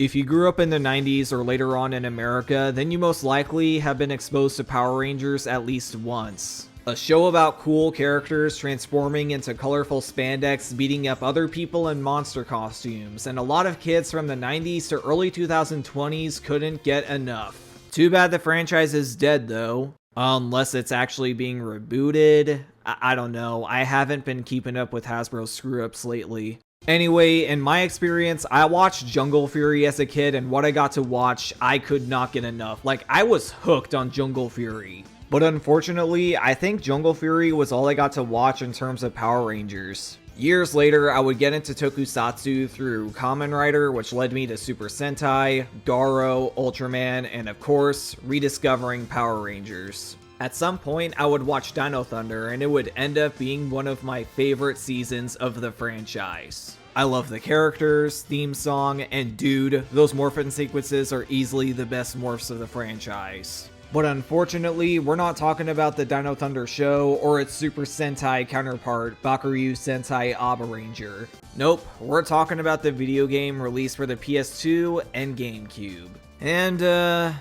If you grew up in the 90s or later on in America, then you most likely have been exposed to Power Rangers at least once. A show about cool characters transforming into colorful spandex, beating up other people in monster costumes, and a lot of kids from the 90s to early 2020s couldn't get enough. Too bad the franchise is dead though. Unless it's actually being rebooted. I don't know, I haven't been keeping up with Hasbro's screw-ups lately. Anyway, in my experience, I watched Jungle Fury as a kid, and what I got to watch, I could not get enough. Like, I was hooked on Jungle Fury. But unfortunately, I think Jungle Fury was all I got to watch in terms of Power Rangers. Years later, I would get into tokusatsu through Kamen Rider, which led me to Super Sentai, Garo, Ultraman, and of course, rediscovering Power Rangers. At some point, I would watch Dino Thunder, and it would end up being one of my favorite seasons of the franchise. I love the characters, theme song, and dude, those morphin sequences are easily the best morphs of the franchise. But unfortunately, we're not talking about the Dino Thunder show or its Super Sentai counterpart, Bakuryu Sentai Aba Ranger. Nope, we're talking about the video game released for the PS2 and GameCube. And,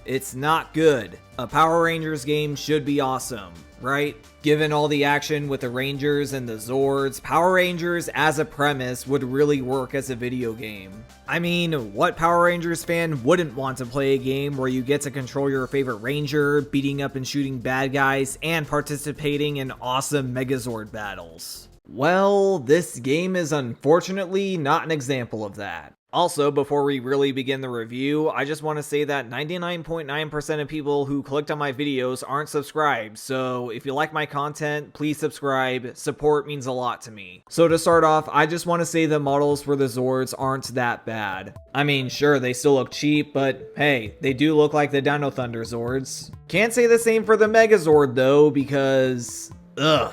it's not good. A Power Rangers game should be awesome, right? Given all the action with the Rangers and the Zords, Power Rangers as a premise would really work as a video game. I mean, what Power Rangers fan wouldn't want to play a game where you get to control your favorite Ranger, beating up and shooting bad guys, and participating in awesome Megazord battles? Well, this game is unfortunately not an example of that. Also, before we really begin the review, I just want to say that 99.9% of people who clicked on my videos aren't subscribed, so if you like my content, please subscribe. Support means a lot to me. So to start off, I just want to say the models for the Zords aren't that bad. I mean, sure, they still look cheap, but hey, they do look like the Dino Thunder Zords. Can't say the same for the Megazord though, because ugh.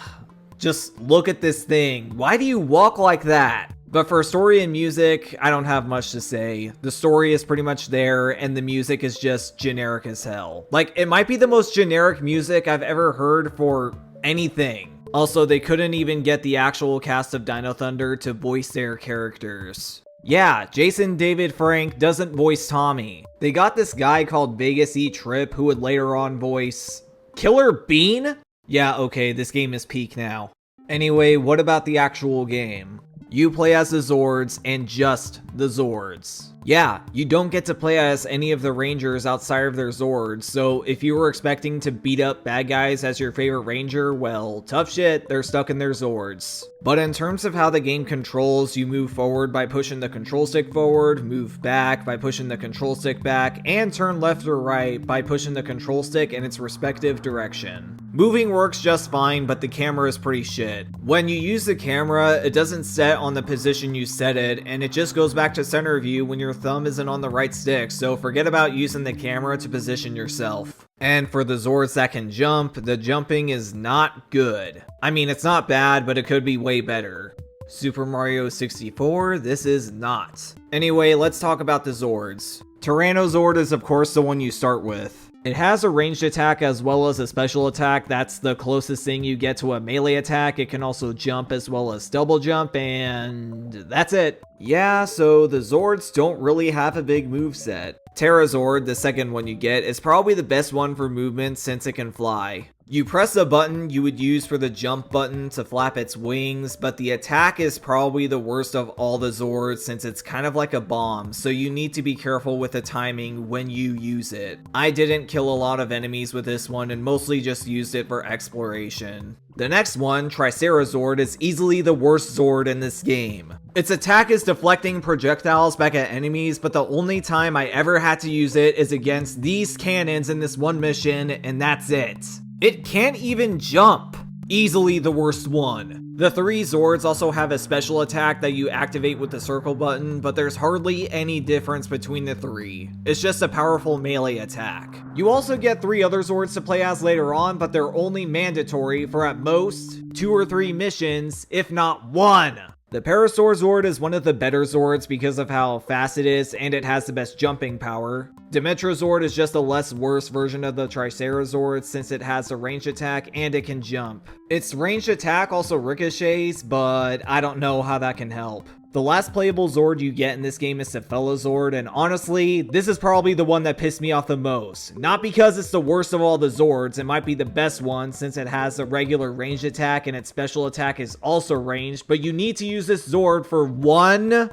Just look at this thing. Why do you walk like that? But for story and music, I don't have much to say. The story is pretty much there, and the music is just generic as hell. Like, it might be the most generic music I've ever heard for anything. Also, they couldn't even get the actual cast of Dino Thunder to voice their characters. Yeah, Jason David Frank doesn't voice Tommy. They got this guy called Vegas E. Trip who would later on voice Killer Bean? Yeah, okay, this game is peak now. Anyway, what about the actual game? You play as the Zords, and just the Zords. Yeah, you don't get to play as any of the Rangers outside of their Zords, so if you were expecting to beat up bad guys as your favorite Ranger, well, tough shit, they're stuck in their Zords. But in terms of how the game controls, you move forward by pushing the control stick forward, move back by pushing the control stick back, and turn left or right by pushing the control stick in its respective direction. Moving works just fine, but the camera is pretty shit. When you use the camera, it doesn't set on the position you set it, and it just goes back to center view when your thumb isn't on the right stick, so forget about using the camera to position yourself. And for the Zords that can jump, the jumping is not good. I mean, it's not bad, but it could be way better. Super Mario 64, this is not. Anyway, let's talk about the Zords. Tyrannozord is of course the one you start with. It has a ranged attack as well as a special attack. That's the closest thing you get to a melee attack. It can also jump as well as double jump, and that's it. Yeah, so the Zords don't really have a big moveset. Terrazord, the second one you get, is probably the best one for movement since it can fly. You press the button you would use for the jump button to flap its wings, but the attack is probably the worst of all the Zords since it's kind of like a bomb, so you need to be careful with the timing when you use it. I didn't kill a lot of enemies with this one and mostly just used it for exploration. The next one, Tricerazord, is easily the worst Zord in this game. Its attack is deflecting projectiles back at enemies, but the only time I ever had to use it is against these cannons in this one mission, and that's it. It can't even jump. Easily the worst one. The three Zords also have a special attack that you activate with the circle button, but there's hardly any difference between the three. It's just a powerful melee attack. You also get 3 other Zords to play as later on, but they're only mandatory for at most 2 or 3 missions, if not 1. The Parasaur Zord is one of the better Zords because of how fast it is and it has the best jumping power. Dimetrazord is just a less worse version of the Tricerazord since it has a ranged attack and it can jump. Its ranged attack also ricochets, but I don't know how that can help. The last playable Zord you get in this game is Cephalozord, and honestly, this is probably the one that pissed me off the most. Not because it's the worst of all the Zords, it might be the best one since it has a regular ranged attack and its special attack is also ranged, but you need to use this Zord for one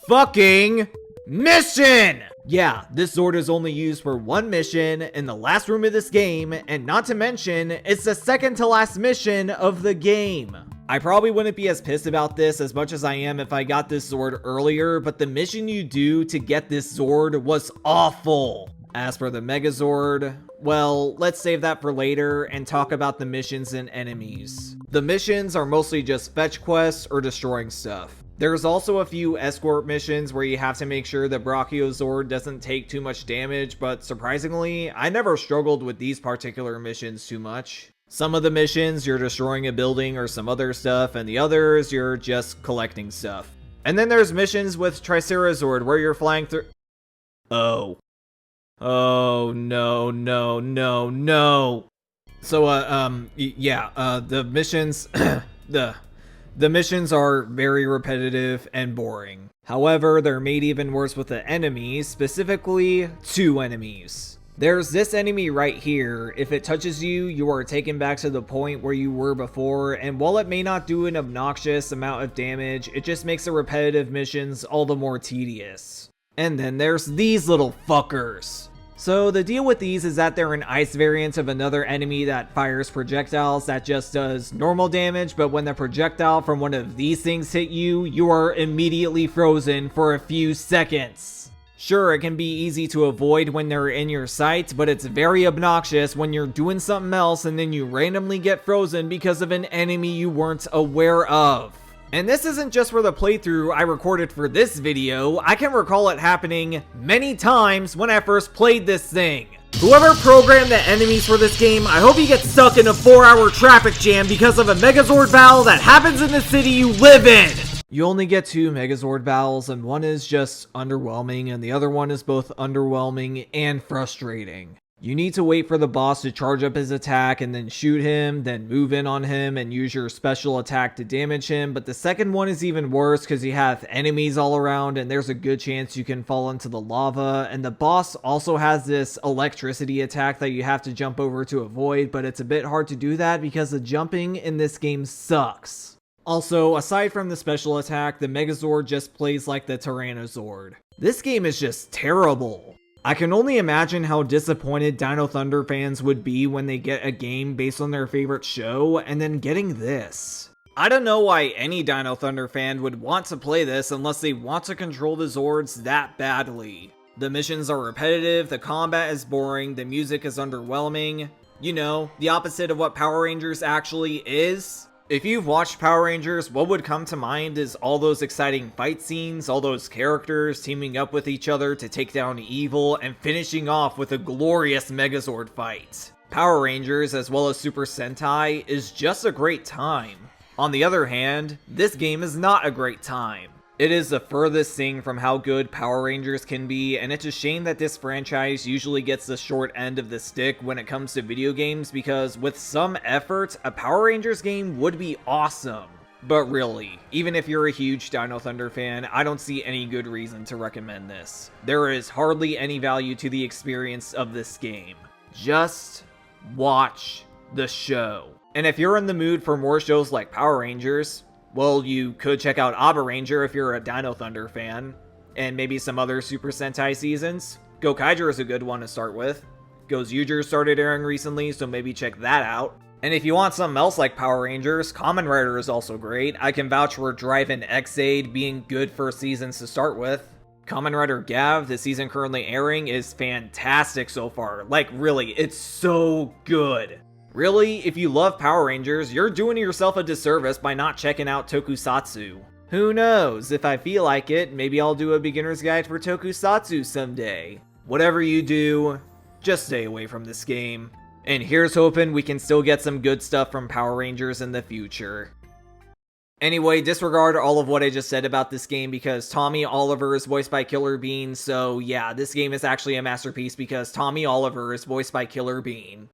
fucking mission! Yeah, this Zord is only used for one mission in the last room of this game, and not to mention, it's the second to last mission of the game. I probably wouldn't be as pissed about this as much as I am if I got this Zord earlier, but the mission you do to get this Zord was awful. As for the Megazord, well, let's save that for later and talk about the missions and enemies. The missions are mostly just fetch quests or destroying stuff. There's also a few escort missions where you have to make sure the Brachiozord doesn't take too much damage, but surprisingly, I never struggled with these particular missions too much. Some of the missions, you're destroying a building or some other stuff, and the others, you're just collecting stuff. And then there's missions with Tricerazord where you're flying through... Oh, no, no, no, no. So, the missions... The missions are very repetitive and boring. However, they're made even worse with the enemies, specifically 2 enemies. There's this enemy right here. If it touches you, you are taken back to the point where you were before, and while it may not do an obnoxious amount of damage, it just makes the repetitive missions all the more tedious. And then there's these little fuckers. So the deal with these is that they're an ice variant of another enemy that fires projectiles that just does normal damage, but when the projectile from one of these things hit you, you are immediately frozen for a few seconds. Sure, it can be easy to avoid when they're in your sight, but it's very obnoxious when you're doing something else and then you randomly get frozen because of an enemy you weren't aware of. And this isn't just for the playthrough I recorded for this video, I can recall it happening many times when I first played this thing. Whoever programmed the enemies for this game, I hope you get stuck in a 4-hour traffic jam because of a Megazord battle that happens in the city you live in! You only get 2 Megazord battles, and one is just underwhelming, and the other one is both underwhelming and frustrating. You need to wait for the boss to charge up his attack and then shoot him, then move in on him and use your special attack to damage him, but the second one is even worse because you have enemies all around and there's a good chance you can fall into the lava, and the boss also has this electricity attack that you have to jump over to avoid, but it's a bit hard to do that because the jumping in this game sucks. Also, aside from the special attack, the Megazord just plays like the Tyrannozord. This game is just terrible. I can only imagine how disappointed Dino Thunder fans would be when they get a game based on their favorite show, and then getting this. I don't know why any Dino Thunder fan would want to play this unless they want to control the Zords that badly. The missions are repetitive, the combat is boring, the music is underwhelming. You know, the opposite of what Power Rangers actually is. If you've watched Power Rangers, what would come to mind is all those exciting fight scenes, all those characters teaming up with each other to take down evil, and finishing off with a glorious Megazord fight. Power Rangers, as well as Super Sentai, is just a great time. On the other hand, this game is not a great time. It is the furthest thing from how good Power Rangers can be, and it's a shame that this franchise usually gets the short end of the stick when it comes to video games, because with some effort, a Power Rangers game would be awesome. But really, even if you're a huge Dino Thunder fan, I don't see any good reason to recommend this. There is hardly any value to the experience of this game. Just watch the show. And if you're in the mood for more shows like Power Rangers, well, you could check out Aba Ranger if you're a Dino Thunder fan, and maybe some other Super Sentai seasons. Gokaiger is a good one to start with. Gozyuger started airing recently, so maybe check that out. And if you want something else like Power Rangers, Kamen Rider is also great. I can vouch for Drive-In X-Aid being good first seasons to start with. Kamen Rider Gav, the season currently airing, is fantastic so far. Like, really, it's so good. Really, if you love Power Rangers, you're doing yourself a disservice by not checking out Tokusatsu. Who knows, if I feel like it, maybe I'll do a beginner's guide for Tokusatsu someday. Whatever you do, just stay away from this game. And here's hoping we can still get some good stuff from Power Rangers in the future. Anyway, disregard all of what I just said about this game because Tommy Oliver is voiced by Killer Bean, so yeah, this game is actually a masterpiece because Tommy Oliver is voiced by Killer Bean.